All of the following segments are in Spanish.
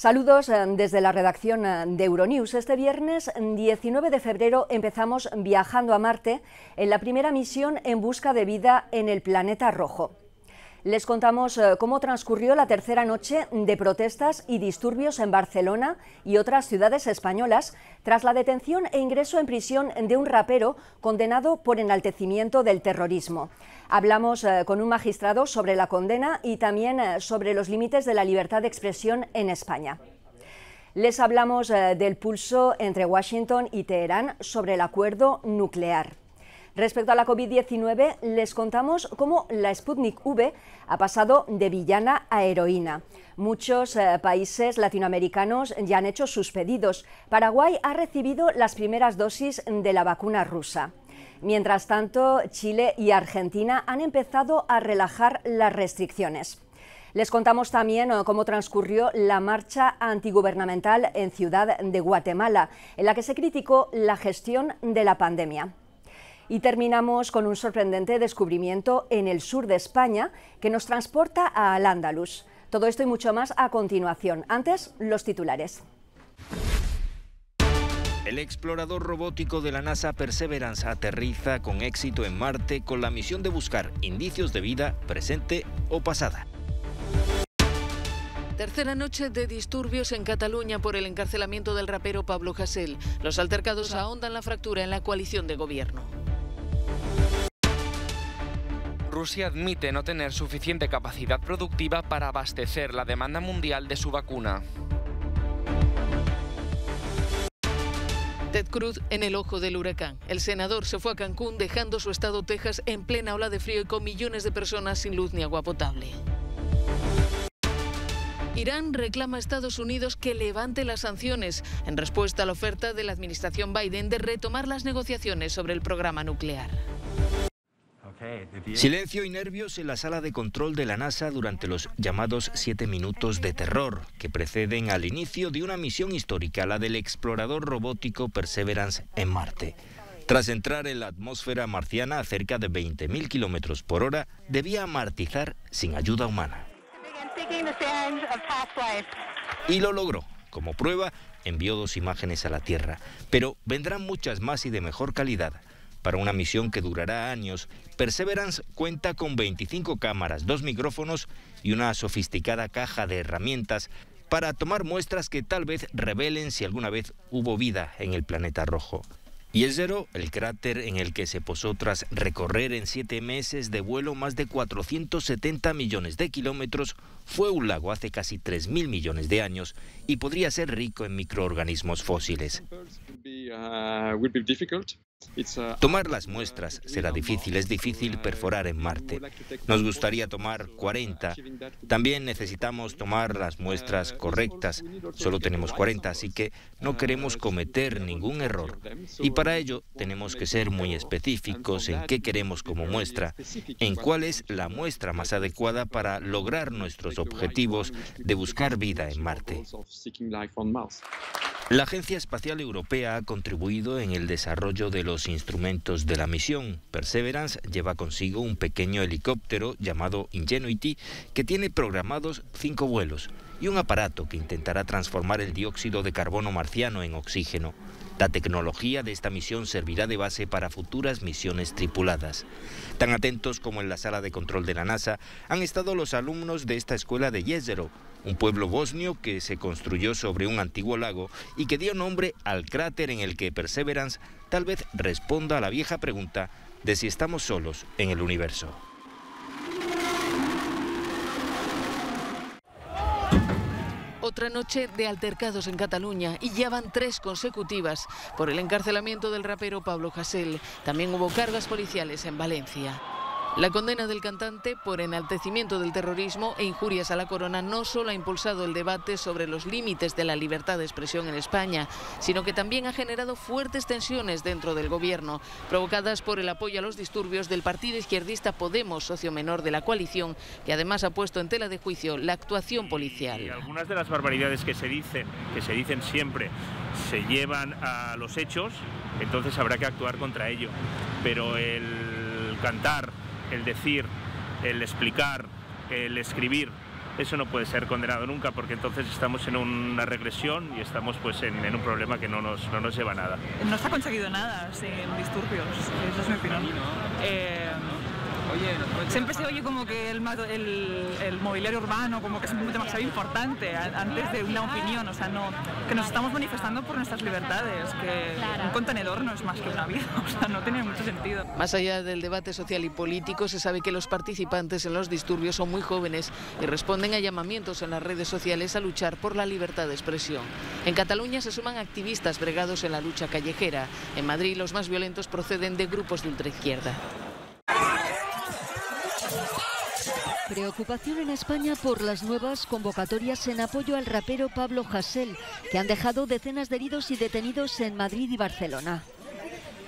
Saludos desde la redacción de Euronews. Este viernes 19 de febrero empezamos viajando a Marte en la primera misión en busca de vida en el planeta rojo. Les contamos cómo transcurrió la tercera noche de protestas y disturbios en Barcelona y otras ciudades españolas tras la detención e ingreso en prisión de un rapero condenado por enaltecimiento del terrorismo. Hablamos con un magistrado sobre la condena y también sobre los límites de la libertad de expresión en España. Les hablamos del pulso entre Washington y Teherán sobre el acuerdo nuclear. Respecto a la COVID-19, les contamos cómo la Sputnik V ha pasado de villana a heroína. Muchos países latinoamericanos ya han hecho sus pedidos. Paraguay ha recibido las primeras dosis de la vacuna rusa. Mientras tanto, Chile y Argentina han empezado a relajar las restricciones. Les contamos también cómo transcurrió la marcha antigubernamental en Ciudad de Guatemala, en la que se criticó la gestión de la pandemia. Y terminamos con un sorprendente descubrimiento en el sur de España que nos transporta a Al-Ándalus. Todo esto y mucho más a continuación. Antes, los titulares. El explorador robótico de la NASA Perseverance aterriza con éxito en Marte con la misión de buscar indicios de vida presente o pasada. Tercera noche de disturbios en Cataluña por el encarcelamiento del rapero Pablo Hasél. Los altercados ahondan la fractura en la coalición de gobierno. Rusia admite no tener suficiente capacidad productiva para abastecer la demanda mundial de su vacuna. Ted Cruz en el ojo del huracán. El senador se fue a Cancún dejando su estado Texas en plena ola de frío y con millones de personas sin luz ni agua potable. Irán reclama a Estados Unidos que levante las sanciones en respuesta a la oferta de la administración Biden de retomar las negociaciones sobre el programa nuclear. Silencio y nervios en la sala de control de la NASA durante los llamados 7 minutos de terror que preceden al inicio de una misión histórica, la del explorador robótico Perseverance en Marte. Tras entrar en la atmósfera marciana a cerca de 20.000 kilómetros por hora, debía amartizar sin ayuda humana. Y lo logró. Como prueba, envió 2 imágenes a la Tierra, pero vendrán muchas más y de mejor calidad. Para una misión que durará años, Perseverance cuenta con 25 cámaras, 2 micrófonos y una sofisticada caja de herramientas para tomar muestras que tal vez revelen si alguna vez hubo vida en el planeta rojo. Jezero, el cráter en el que se posó tras recorrer en 7 meses de vuelo más de 470 millones de kilómetros, fue un lago hace casi 3.000 millones de años y podría ser rico en microorganismos fósiles. Tomar las muestras será difícil, es difícil perforar en Marte. Nos gustaría tomar 40. También necesitamos tomar las muestras correctas. Solo tenemos 40, así que no queremos cometer ningún error. Y para ello tenemos que ser muy específicos en qué queremos como muestra, en cuál es la muestra más adecuada para lograr nuestros objetivos de buscar vida en Marte. La Agencia Espacial Europea ha contribuido en el desarrollo de los instrumentos de la misión. Perseverance lleva consigo un pequeño helicóptero llamado Ingenuity que tiene programados 5 vuelos y un aparato que intentará transformar el dióxido de carbono marciano en oxígeno. La tecnología de esta misión servirá de base para futuras misiones tripuladas. Tan atentos como en la sala de control de la NASA han estado los alumnos de esta escuela de Jezero, un pueblo bosnio que se construyó sobre un antiguo lago y que dio nombre al cráter en el que Perseverance tal vez responda a la vieja pregunta de si estamos solos en el universo. Otra noche de altercados en Cataluña y ya van 3 consecutivas por el encarcelamiento del rapero Pablo Hasél. También hubo cargas policiales en Valencia. La condena del cantante por enaltecimiento del terrorismo e injurias a la corona no solo ha impulsado el debate sobre los límites de la libertad de expresión en España, sino que también ha generado fuertes tensiones dentro del gobierno, provocadas por el apoyo a los disturbios del partido izquierdista Podemos, socio menor de la coalición, que además ha puesto en tela de juicio la actuación policial. Y algunas de las barbaridades que se dicen siempre, se llevan a los hechos, entonces habrá que actuar contra ello. Pero el cantar, el decir, el explicar, el escribir eso no puede ser condenado nunca, porque entonces estamos en una regresión y estamos pues en un problema que no nos lleva a nada. No se ha conseguido nada sin disturbios, esa es mi opinión. Siempre se oye como que el mobiliario urbano como que es demasiado importante antes de una opinión, o sea, que nos estamos manifestando por nuestras libertades, que un contenedor no es más que una vida, o sea, no tiene mucho sentido. Más allá del debate social y político, se sabe que los participantes en los disturbios son muy jóvenes y responden a llamamientos en las redes sociales a luchar por la libertad de expresión. En Cataluña se suman activistas bregados en la lucha callejera. En Madrid los más violentos proceden de grupos de ultraizquierda. Preocupación en España por las nuevas convocatorias en apoyo al rapero Pablo Hasél, que han dejado decenas de heridos y detenidos en Madrid y Barcelona.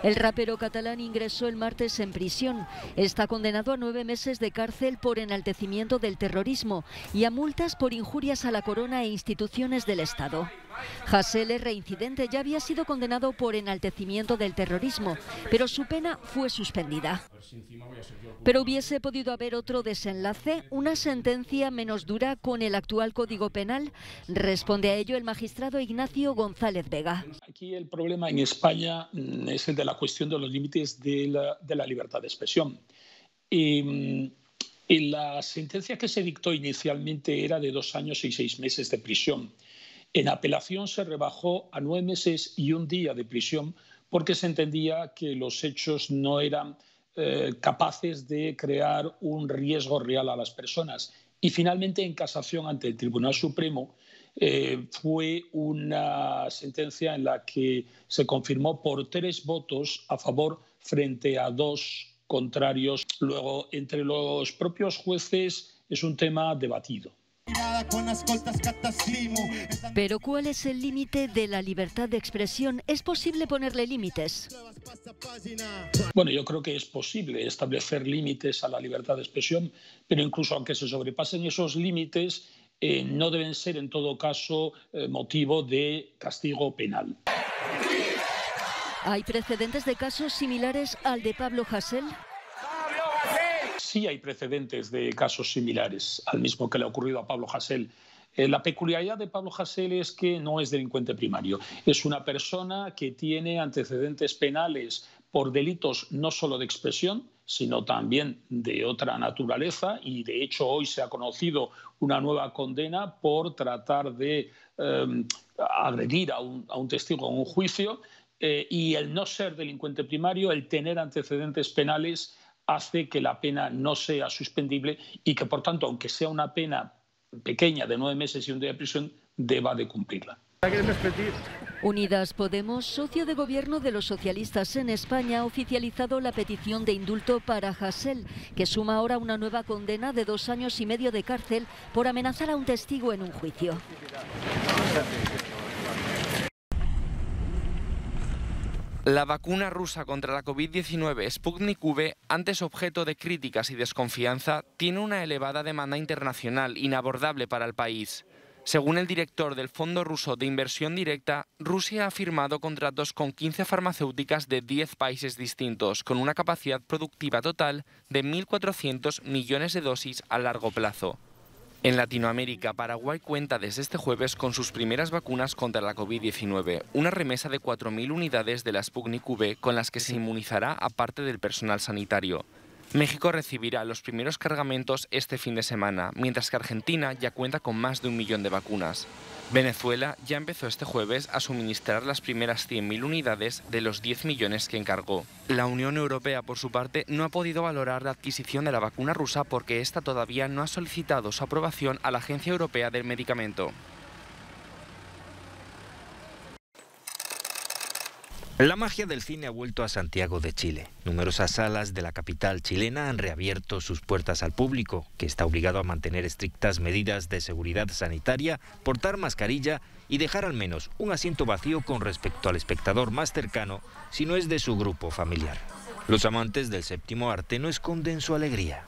El rapero catalán ingresó el martes en prisión. Está condenado a 9 meses de cárcel por enaltecimiento del terrorismo y a multas por injurias a la corona e instituciones del Estado. Hasél es reincidente, ya había sido condenado por enaltecimiento del terrorismo, pero su pena fue suspendida. Pero hubiese podido haber otro desenlace, una sentencia menos dura con el actual Código Penal. Responde a ello el magistrado Ignacio González Vega. Aquí el problema en España es el de la cuestión de los límites de la libertad de expresión. Y la sentencia que se dictó inicialmente era de 2 años y 6 meses de prisión. En apelación se rebajó a 9 meses y 1 día de prisión porque se entendía que los hechos no eran capaces de crear un riesgo real a las personas. Y finalmente, en casación ante el Tribunal Supremo, fue una sentencia en la que se confirmó por 3 votos a favor frente a 2 contrarios. Luego, entre los propios jueces es un tema debatido. Pero ¿cuál es el límite de la libertad de expresión? ¿Es posible ponerle límites? Bueno, yo creo que es posible establecer límites a la libertad de expresión, pero incluso aunque se sobrepasen esos límites, no deben ser en todo caso motivo de castigo penal. ¿Hay precedentes de casos similares al de Pablo Hasél? Sí hay precedentes de casos similares al mismo que le ha ocurrido a Pablo Hasél. La peculiaridad de Pablo Hasél es que no es delincuente primario. Es una persona que tiene antecedentes penales por delitos no solo de expresión, sino también de otra naturaleza, y de hecho hoy se ha conocido una nueva condena por tratar de agredir a un testigo en un juicio, y el no ser delincuente primario, el tener antecedentes penales, hace que la pena no sea suspendible y que, por tanto, aunque sea una pena pequeña de 9 meses y 1 día de prisión, deba de cumplirla. Unidas Podemos, socio de gobierno de los socialistas en España, ha oficializado la petición de indulto para Hasél, que suma ahora una nueva condena de 2 años y medio de cárcel por amenazar a un testigo en un juicio. La vacuna rusa contra la COVID-19 Sputnik V, antes objeto de críticas y desconfianza, tiene una elevada demanda internacional inabordable para el país. Según el director del Fondo Ruso de Inversión Directa, Rusia ha firmado contratos con 15 farmacéuticas de 10 países distintos, con una capacidad productiva total de 1.400 millones de dosis a largo plazo. En Latinoamérica, Paraguay cuenta desde este jueves con sus primeras vacunas contra la COVID-19, una remesa de 4.000 unidades de la Sputnik V con las que se inmunizará a parte del personal sanitario. México recibirá los primeros cargamentos este fin de semana, mientras que Argentina ya cuenta con más de 1 millón de vacunas. Venezuela ya empezó este jueves a suministrar las primeras 100.000 unidades de los 10 millones que encargó. La Unión Europea, por su parte, no ha podido valorar la adquisición de la vacuna rusa porque ésta todavía no ha solicitado su aprobación a la Agencia Europea del Medicamento. La magia del cine ha vuelto a Santiago de Chile. Numerosas salas de la capital chilena han reabierto sus puertas al público, que está obligado a mantener estrictas medidas de seguridad sanitaria, portar mascarilla y dejar al menos un asiento vacío con respecto al espectador más cercano, si no es de su grupo familiar. Los amantes del séptimo arte no esconden su alegría.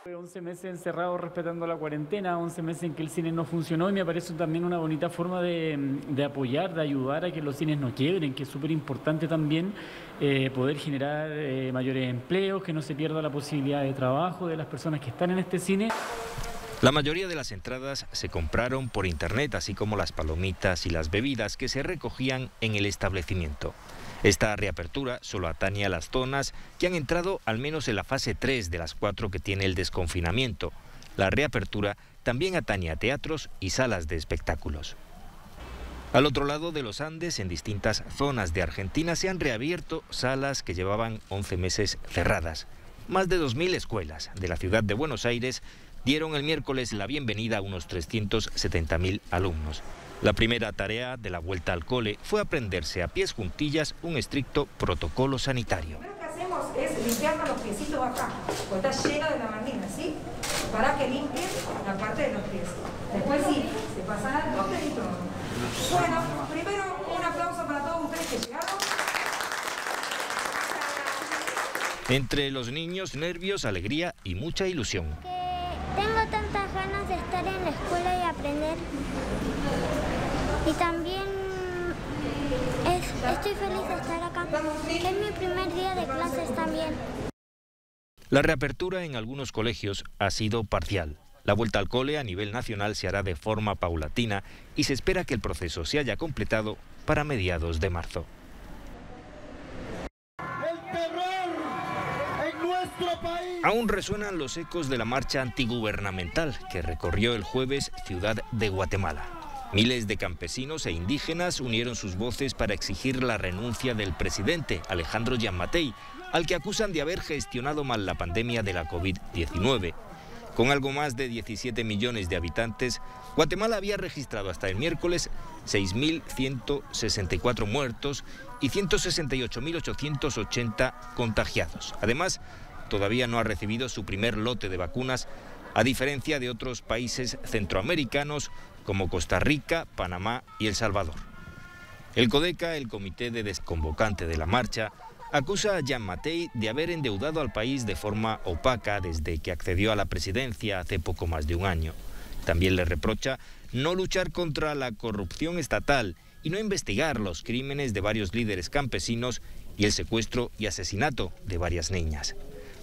11 meses encerrados respetando la cuarentena, 11 meses en que el cine no funcionó, y me parece también una bonita forma de apoyar, de ayudar a que los cines no quiebren, que es súper importante también poder generar mayores empleos, que no se pierda la posibilidad de trabajo de las personas que están en este cine. La mayoría de las entradas se compraron por internet, así como las palomitas y las bebidas que se recogían en el establecimiento. Esta reapertura solo atañe a las zonas que han entrado al menos en la fase 3 de las 4 que tiene el desconfinamiento. La reapertura también atañe a teatros y salas de espectáculos. Al otro lado de los Andes, en distintas zonas de Argentina, se han reabierto salas que llevaban 11 meses cerradas. Más de 2.000 escuelas de la ciudad de Buenos Aires dieron el miércoles la bienvenida a unos 370.000 alumnos. La primera tarea de la vuelta al cole fue aprenderse a pies juntillas un estricto protocolo sanitario. Lo que hacemos es limpiarnos los piecitos acá, porque está lleno de lavandina, ¿sí? Para que limpien la parte de los pies. Después sí, se pasan al toque y todo. Bueno, primero un aplauso para todos ustedes que llegaron. Entre los niños, nervios, alegría y mucha ilusión. Tengo tantas ganas de estar en la escuela y aprender. Y también estoy feliz de estar acá. Es mi primer día de clases también. La reapertura en algunos colegios ha sido parcial. La vuelta al cole a nivel nacional se hará de forma paulatina y se espera que el proceso se haya completado para mediados de marzo. Aún resuenan los ecos de la marcha antigubernamental que recorrió el jueves Ciudad de Guatemala. Miles de campesinos e indígenas unieron sus voces para exigir la renuncia del presidente, Alejandro Giammattei, al que acusan de haber gestionado mal la pandemia de la COVID-19. Con algo más de 17 millones de habitantes, Guatemala había registrado hasta el miércoles 6.164 muertos y 168.880 contagiados. Además, todavía no ha recibido su primer lote de vacunas, a diferencia de otros países centroamericanos como Costa Rica, Panamá y El Salvador. El CODECA, el comité de desconvocante de la marcha, acusa a Giammattei de haber endeudado al país de forma opaca desde que accedió a la presidencia hace poco más de un año. También le reprocha no luchar contra la corrupción estatal y no investigar los crímenes de varios líderes campesinos y el secuestro y asesinato de varias niñas.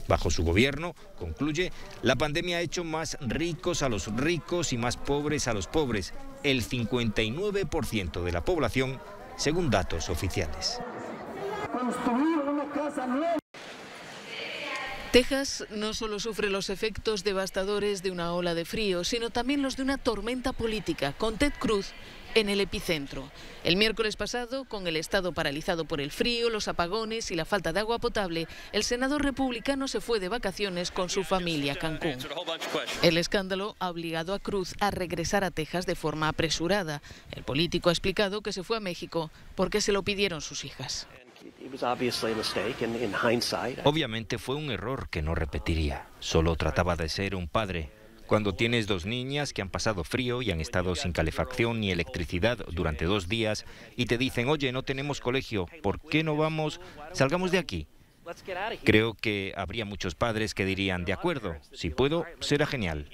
Bajo su gobierno, concluye, la pandemia ha hecho más ricos a los ricos y más pobres a los pobres, el 59% de la población, según datos oficiales. Texas no solo sufre los efectos devastadores de una ola de frío, sino también los de una tormenta política, con Ted Cruz en el epicentro. El miércoles pasado, con el estado paralizado por el frío, los apagones y la falta de agua potable, el senador republicano se fue de vacaciones con su familia a Cancún. El escándalo ha obligado a Cruz a regresar a Texas de forma apresurada. El político ha explicado que se fue a México porque se lo pidieron sus hijas. Obviamente fue un error que no repetiría. Solo trataba de ser un padre. Cuando tienes dos niñas que han pasado frío y han estado sin calefacción ni electricidad durante 2 días y te dicen, oye, no tenemos colegio, ¿por qué no vamos? Salgamos de aquí. Creo que habría muchos padres que dirían, de acuerdo, si puedo, será genial.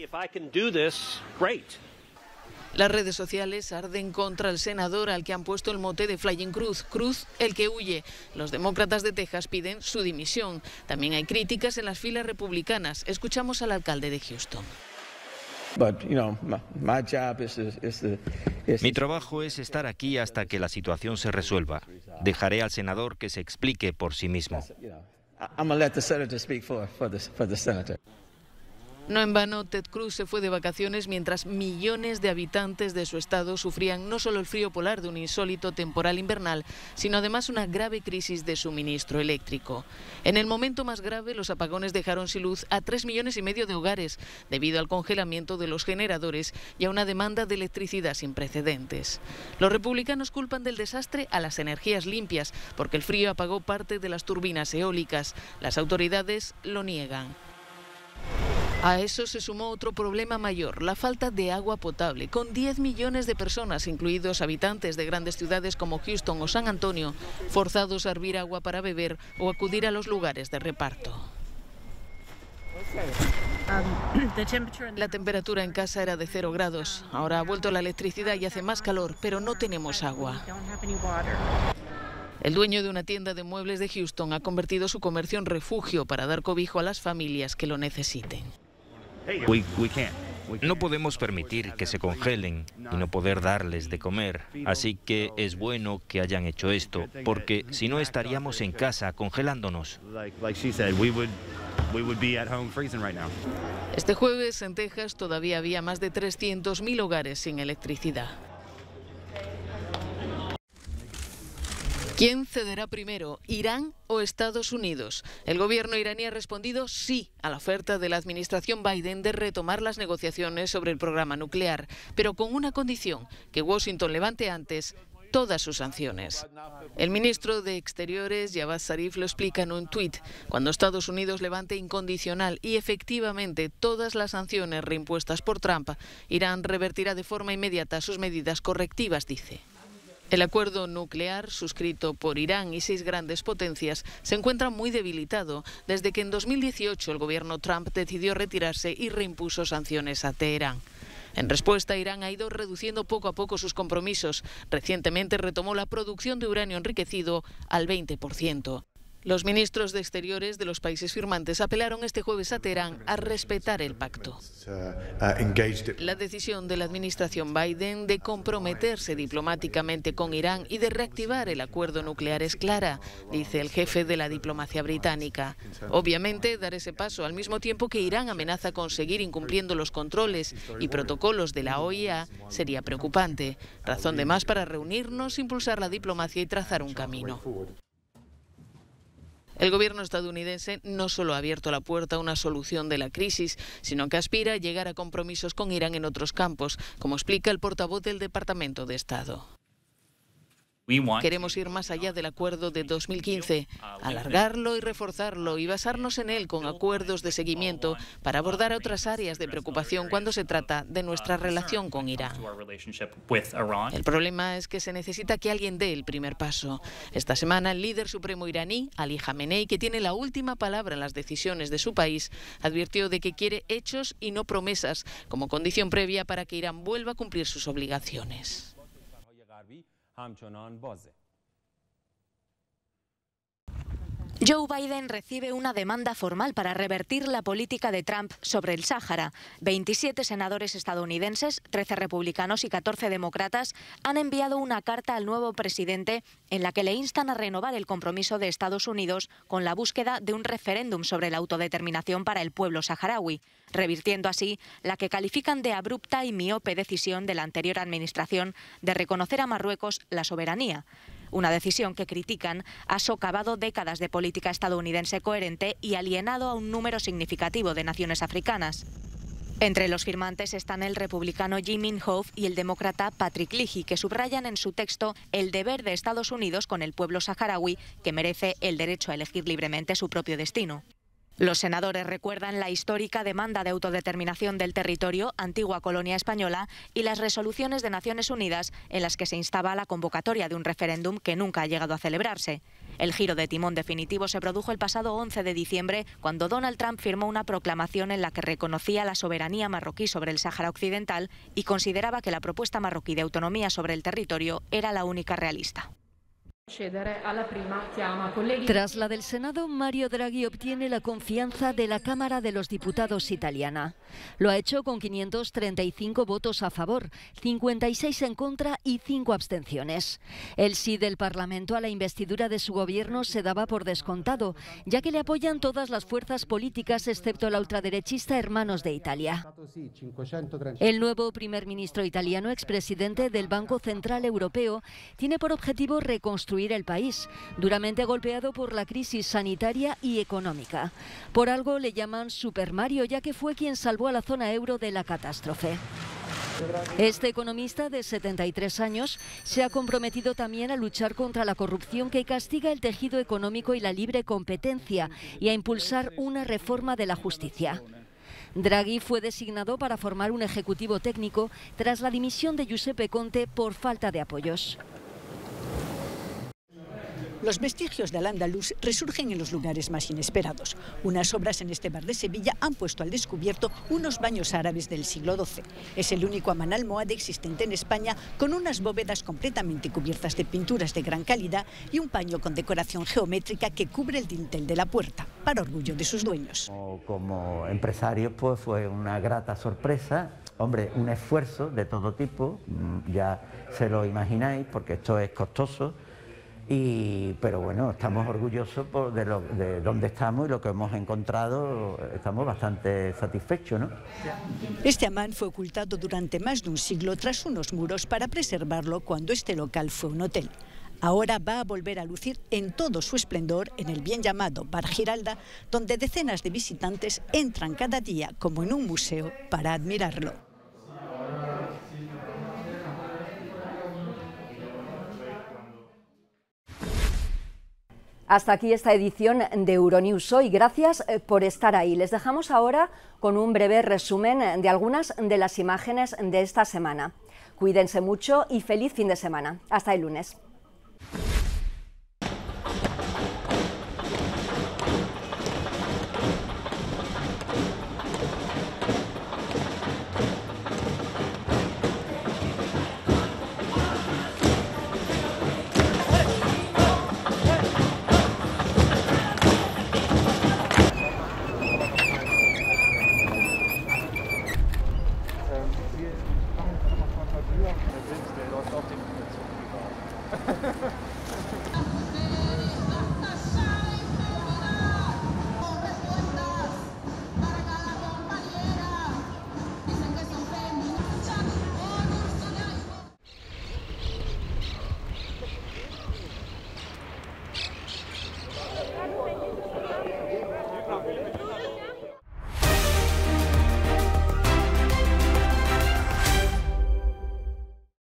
Las redes sociales arden contra el senador al que han puesto el mote de Flying Cruz. Cruz, el que huye. Los demócratas de Texas piden su dimisión. También hay críticas en las filas republicanas. Escuchamos al alcalde de Houston. Mi trabajo es estar aquí hasta que la situación se resuelva. Dejaré al senador que se explique por sí mismo. No en vano, Ted Cruz se fue de vacaciones mientras millones de habitantes de su estado sufrían no solo el frío polar de un insólito temporal invernal, sino además una grave crisis de suministro eléctrico. En el momento más grave, los apagones dejaron sin luz a 3,5 millones de hogares, debido al congelamiento de los generadores y a una demanda de electricidad sin precedentes. Los republicanos culpan del desastre a las energías limpias, porque el frío apagó parte de las turbinas eólicas. Las autoridades lo niegan. A eso se sumó otro problema mayor, la falta de agua potable, con 10 millones de personas, incluidos habitantes de grandes ciudades como Houston o San Antonio, forzados a hervir agua para beber o acudir a los lugares de reparto. La temperatura en casa era de 0 grados. Ahora ha vuelto la electricidad y hace más calor, pero no tenemos agua. El dueño de una tienda de muebles de Houston ha convertido su comercio en refugio para dar cobijo a las familias que lo necesiten. No podemos permitir que se congelen y no poder darles de comer. Así que es bueno que hayan hecho esto, porque si no estaríamos en casa congelándonos. Este jueves en Texas todavía había más de 300.000 hogares sin electricidad. ¿Quién cederá primero, Irán o Estados Unidos? El gobierno iraní ha respondido sí a la oferta de la administración Biden de retomar las negociaciones sobre el programa nuclear, pero con una condición: que Washington levante antes todas sus sanciones. El ministro de Exteriores, Javad Zarif, lo explica en un tuit: cuando Estados Unidos levante incondicional y efectivamente todas las sanciones reimpuestas por Trump, Irán revertirá de forma inmediata sus medidas correctivas, dice. El acuerdo nuclear, suscrito por Irán y 6 grandes potencias, se encuentra muy debilitado desde que en 2018 el gobierno Trump decidió retirarse y reimpuso sanciones a Teherán. En respuesta, Irán ha ido reduciendo poco a poco sus compromisos. Recientemente retomó la producción de uranio enriquecido al 20%. Los ministros de Exteriores de los países firmantes apelaron este jueves a Teherán a respetar el pacto. La decisión de la administración Biden de comprometerse diplomáticamente con Irán y de reactivar el acuerdo nuclear es clara, dice el jefe de la diplomacia británica. Obviamente, dar ese paso al mismo tiempo que Irán amenaza con seguir incumpliendo los controles y protocolos de la OIEA sería preocupante. Razón de más para reunirnos, impulsar la diplomacia y trazar un camino. El gobierno estadounidense no solo ha abierto la puerta a una solución de la crisis, sino que aspira a llegar a compromisos con Irán en otros campos, como explica el portavoz del Departamento de Estado. Queremos ir más allá del acuerdo de 2015, alargarlo y reforzarlo y basarnos en él con acuerdos de seguimiento para abordar otras áreas de preocupación cuando se trata de nuestra relación con Irán. El problema es que se necesita que alguien dé el primer paso. Esta semana el líder supremo iraní, Ali Jamenei, que tiene la última palabra en las decisiones de su país, advirtió de que quiere hechos y no promesas como condición previa para que Irán vuelva a cumplir sus obligaciones. Joe Biden recibe una demanda formal para revertir la política de Trump sobre el Sáhara. 27 senadores estadounidenses, 13 republicanos y 14 demócratas han enviado una carta al nuevo presidente en la que le instan a renovar el compromiso de Estados Unidos con la búsqueda de un referéndum sobre la autodeterminación para el pueblo saharaui, revirtiendo así la que califican de abrupta y miope decisión de la anterior administración de reconocer a Marruecos la soberanía. Una decisión que critican ha socavado décadas de política estadounidense coherente y alienado a un número significativo de naciones africanas. Entre los firmantes están el republicano Jim Inhofe y el demócrata Patrick Leahy, que subrayan en su texto el deber de Estados Unidos con el pueblo saharaui, que merece el derecho a elegir libremente su propio destino. Los senadores recuerdan la histórica demanda de autodeterminación del territorio, antigua colonia española, y las resoluciones de Naciones Unidas en las que se instaba a la convocatoria de un referéndum que nunca ha llegado a celebrarse. El giro de timón definitivo se produjo el pasado 11 de diciembre, cuando Donald Trump firmó una proclamación en la que reconocía la soberanía marroquí sobre el Sáhara Occidental y consideraba que la propuesta marroquí de autonomía sobre el territorio era la única realista. Tras la del Senado, Mario Draghi obtiene la confianza de la Cámara de los Diputados italiana. Lo ha hecho con 535 votos a favor, 56 en contra y 5 abstenciones. El sí del Parlamento a la investidura de su gobierno se daba por descontado, ya que le apoyan todas las fuerzas políticas excepto la ultraderechista Hermanos de Italia. El nuevo primer ministro italiano, expresidente del Banco Central Europeo, tiene por objetivo reconstruir el país, duramente golpeado por la crisis sanitaria y económica. Por algo le llaman Super Mario, ya que fue quien salvó a la zona euro de la catástrofe. Este economista de 73 años se ha comprometido también a luchar contra la corrupción que castiga el tejido económico y la libre competencia y a impulsar una reforma de la justicia. Draghi fue designado para formar un ejecutivo técnico tras la dimisión de Giuseppe Conte por falta de apoyos. Los vestigios del Al-Ándalus resurgen en los lugares más inesperados. Unas obras en este bar de Sevilla han puesto al descubierto unos baños árabes del siglo XII. Es el único Aman al-Moade existente en España, con unas bóvedas completamente cubiertas de pinturas de gran calidad y un paño con decoración geométrica que cubre el dintel de la puerta, para orgullo de sus dueños. Como empresario, pues fue una grata sorpresa Hombre, un esfuerzo de todo tipo, ya se lo imagináis, porque esto es costoso, pero bueno, estamos orgullosos de dónde estamos y lo que hemos encontrado, estamos bastante satisfechos, ¿no? Este Amán fue ocultado durante más de un siglo tras unos muros para preservarlo cuando este local fue un hotel. Ahora va a volver a lucir en todo su esplendor en el bien llamado Bar Giralda, donde decenas de visitantes entran cada día como en un museo para admirarlo. Hasta aquí esta edición de Euronews Hoy. Gracias por estar ahí. Les dejamos ahora con un breve resumen de algunas de las imágenes de esta semana. Cuídense mucho y feliz fin de semana. Hasta el lunes.